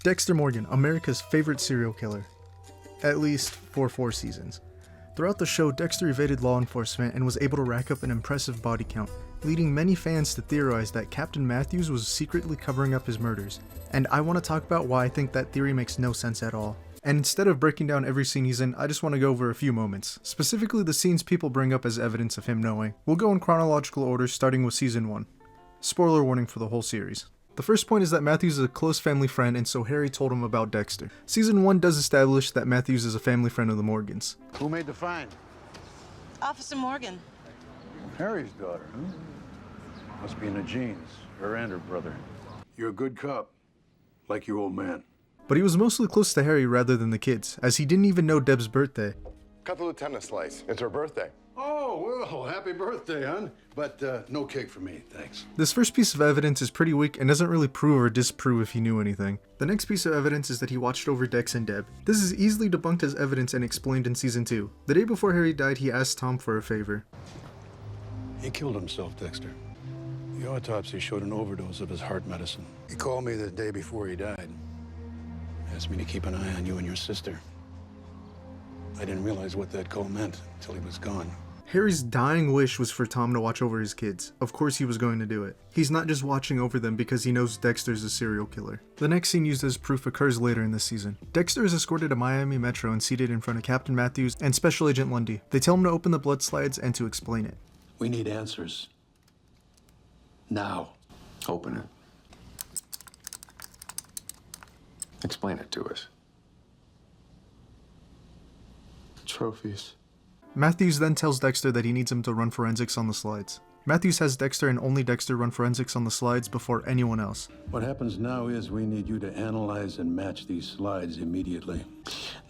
Dexter Morgan, America's favorite serial killer. At least for 4 seasons. Throughout the show, Dexter evaded law enforcement and was able to rack up an impressive body count, leading many fans to theorize that Captain Matthews was secretly covering up his murders. And I want to talk about why I think that theory makes no sense at all. And instead of breaking down every scene he's in, I just want to go over a few moments, specifically the scenes people bring up as evidence of him knowing. We'll go in chronological order, starting with season 1. Spoiler warning for the whole series. The first point is that Matthews is a close family friend, and so Harry told him about Dexter. Season 1 does establish that Matthews is a family friend of the Morgans. Who made the find? Officer Morgan. Harry's daughter, huh? Must be in the genes, her and her brother. You're a good cop, like your old man. But he was mostly close to Harry rather than the kids, as he didn't even know Deb's birthday. Cut the lieutenant a slice. It's her birthday. Oh, well, happy birthday, hon. But no cake for me, thanks. This first piece of evidence is pretty weak and doesn't really prove or disprove if he knew anything. The next piece of evidence is that he watched over Dex and Deb. This is easily debunked as evidence and explained in season 2. The day before Harry died, he asked Tom for a favor. He killed himself, Dexter. The autopsy showed an overdose of his heart medicine. He called me the day before he died. Asked me to keep an eye on you and your sister. I didn't realize what that call meant until he was gone. Harry's dying wish was for Tom to watch over his kids. Of course he was going to do it. He's not just watching over them because he knows Dexter's a serial killer. The next scene used as proof occurs later in this season. Dexter is escorted to Miami Metro and seated in front of Captain Matthews and Special Agent Lundy. They tell him to open the blood slides and to explain it. We need answers. Now. Open it. Explain it to us. Trophies. Matthews then tells Dexter that he needs him to run forensics on the slides. Matthews has Dexter and only Dexter run forensics on the slides before anyone else. What happens now is we need you to analyze and match these slides immediately.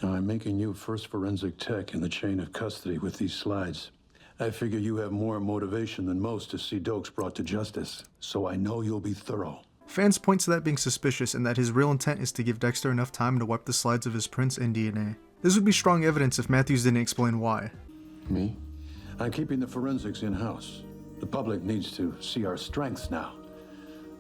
Now, I'm making you first forensic tech in the chain of custody with these slides. I figure you have more motivation than most to see Dokes brought to justice, so I know you'll be thorough. Fans point to that being suspicious and that his real intent is to give Dexter enough time to wipe the slides of his prints and DNA. This would be strong evidence if Matthews didn't explain why. Me? I'm keeping the forensics in-house. The public needs to see our strengths now.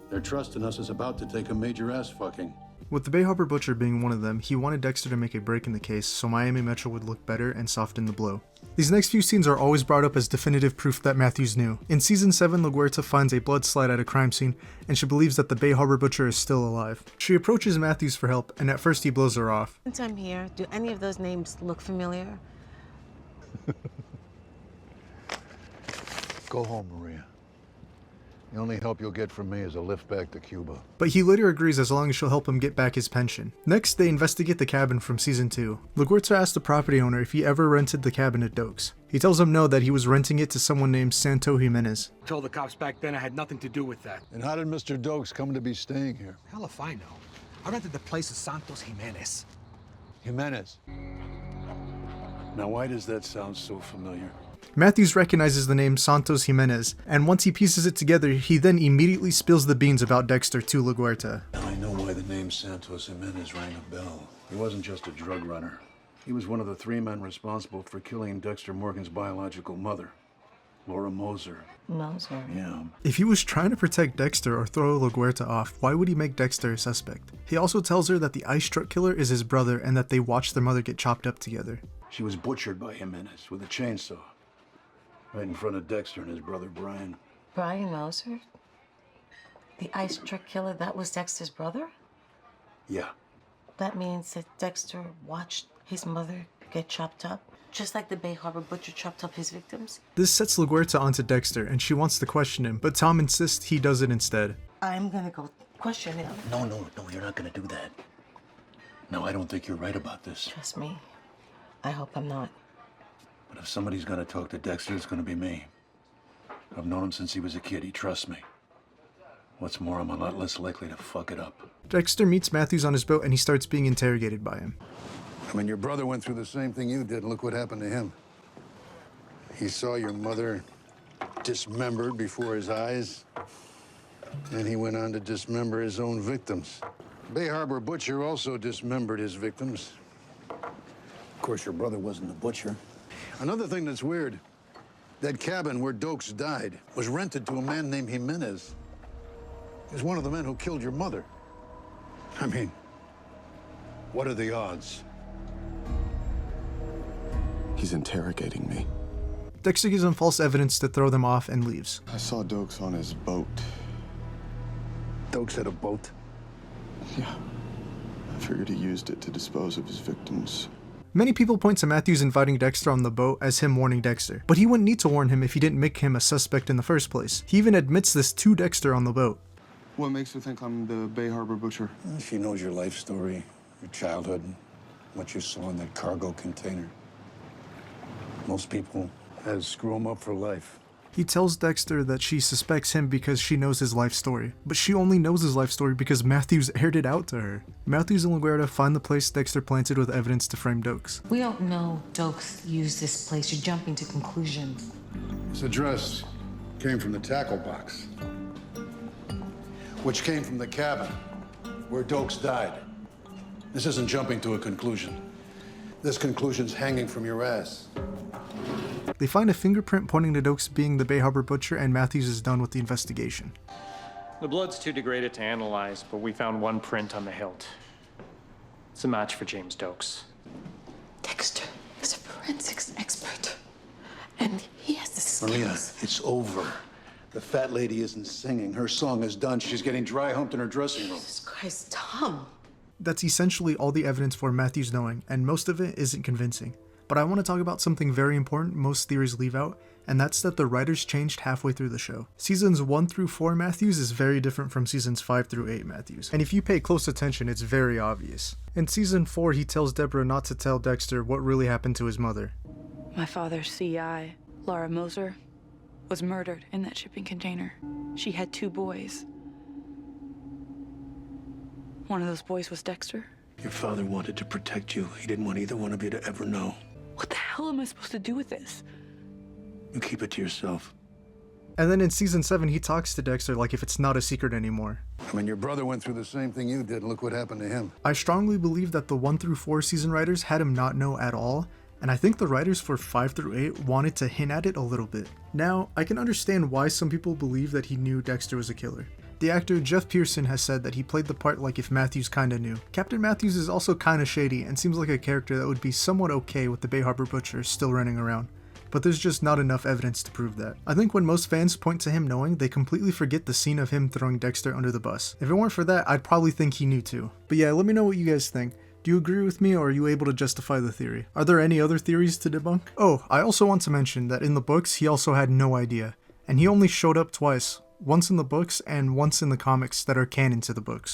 Their trust in us is about to take a major ass-fucking. With the Bay Harbor Butcher being one of them, he wanted Dexter to make a break in the case so Miami Metro would look better and soften the blow. These next few scenes are always brought up as definitive proof that Matthews knew. In season 7, LaGuerta finds a blood slide at a crime scene, and she believes that the Bay Harbor Butcher is still alive. She approaches Matthews for help, and at first he blows her off. Since I'm here, do any of those names look familiar? Go home, Maria. The only help you'll get from me is a lift back to Cuba. But he later agrees as long as she'll help him get back his pension. Next, they investigate the cabin from season 2. LaGuerta asks the property owner if he ever rented the cabin at Dokes. He tells him no, that he was renting it to someone named Santo Jimenez. I told the cops back then I had nothing to do with that. And how did Mr. Dokes come to be staying here? Hell if I know. I rented the place to Santos Jimenez. Jimenez. Now, why does that sound so familiar? Matthews recognizes the name Santos Jimenez, and once he pieces it together, he then immediately spills the beans about Dexter to LaGuerta. Now I know why the name Santos Jimenez rang a bell. He wasn't just a drug runner. He was one of the 3 men responsible for killing Dexter Morgan's biological mother, Laura Moser. Moser? Yeah. If he was trying to protect Dexter or throw LaGuerta off, why would he make Dexter a suspect? He also tells her that the ice truck killer is his brother and that they watched their mother get chopped up together. She was butchered by Jimenez with a chainsaw. Right in front of Dexter and his brother Brian. Brian Moser? The ice truck killer, that was Dexter's brother? Yeah. That means that Dexter watched his mother get chopped up, just like the Bay Harbor Butcher chopped up his victims? This sets LaGuerta onto Dexter, and she wants to question him, but Tom insists he does it instead. I'm gonna go question him. No, you're not gonna do that. No, I don't think you're right about this. Trust me. I hope I'm not. But if somebody's gonna talk to Dexter, it's gonna be me. I've known him since he was a kid. He trusts me. What's more, I'm a lot less likely to fuck it up. Dexter meets Matthews on his boat and he starts being interrogated by him. I mean, your brother went through the same thing you did, and look what happened to him. He saw your mother dismembered before his eyes, and he went on to dismember his own victims. Bay Harbor Butcher also dismembered his victims. Of course, your brother wasn't a butcher. Another thing that's weird, that cabin where Dokes died was rented to a man named Jimenez. He's one of the men who killed your mother. I mean, What are the odds? He's interrogating me. Dexter gives him false evidence to throw them off and leaves. I saw Dokes on his boat. Dokes had a boat. Yeah. I figured he used it to dispose of his victims. Many people point to Matthews inviting Dexter on the boat as him warning Dexter, but he wouldn't need to warn him if he didn't make him a suspect in the first place. He even admits this to Dexter on the boat. What makes her think I'm the Bay Harbor butcher? She knows your life story, your childhood, what you saw in that cargo container. Most people screw him up for life. He tells Dexter that she suspects him because she knows his life story, but she only knows his life story because Matthews aired it out to her. Matthews and LaGuardia find the place Dexter planted with evidence to frame Dokes. We don't know Dokes used this place. You're jumping to conclusions. This address came from the tackle box, which came from the cabin where Dokes died. This isn't jumping to a conclusion. This conclusion's hanging from your ass. They find a fingerprint pointing to Dokes being the Bay Harbor butcher, and Matthews is done with the investigation. The blood's too degraded to analyze, but we found one print on the hilt. It's a match for James Dokes. Dexter is a forensics expert, and he has the skills. Maria, it's over. The fat lady isn't singing. Her song is done. She's getting dry humped in her dressing room. Jesus Christ, Tom. That's essentially all the evidence for Matthews knowing, and most of it isn't convincing. But I want to talk about something very important most theories leave out, and that's that the writers changed halfway through the show. Seasons 1 through 4 Matthews is very different from seasons 5 through 8 Matthews, and if you pay close attention, it's very obvious. In season 4, he tells Deborah not to tell Dexter what really happened to his mother. My father's CI, Laura Moser, was murdered in that shipping container. She had 2 boys. One of those boys was Dexter. Your father wanted to protect you. He didn't want either one of you to ever know. What the hell am I supposed to do with this? You keep it to yourself. And then in season 7, he talks to Dexter like if it's not a secret anymore. I mean, your brother went through the same thing you did, and look what happened to him. I strongly believe that the 1 through 4 season writers had him not know at all, and I think the writers for 5 through 8 wanted to hint at it a little bit. Now, I can understand why some people believe that he knew Dexter was a killer. The actor Jeff Pearson has said that he played the part like if Matthews kinda knew. Captain Matthews is also kinda shady and seems like a character that would be somewhat okay with the Bay Harbor Butcher still running around. But there's just not enough evidence to prove that. I think when most fans point to him knowing, they completely forget the scene of him throwing Dexter under the bus. If it weren't for that, I'd probably think he knew too. But yeah, let me know what you guys think. Do you agree with me, or are you able to justify the theory? Are there any other theories to debunk? Oh, I also want to mention that in the books, he also had no idea. And he only showed up twice. Once in the books and once in the comics that are canon to the books.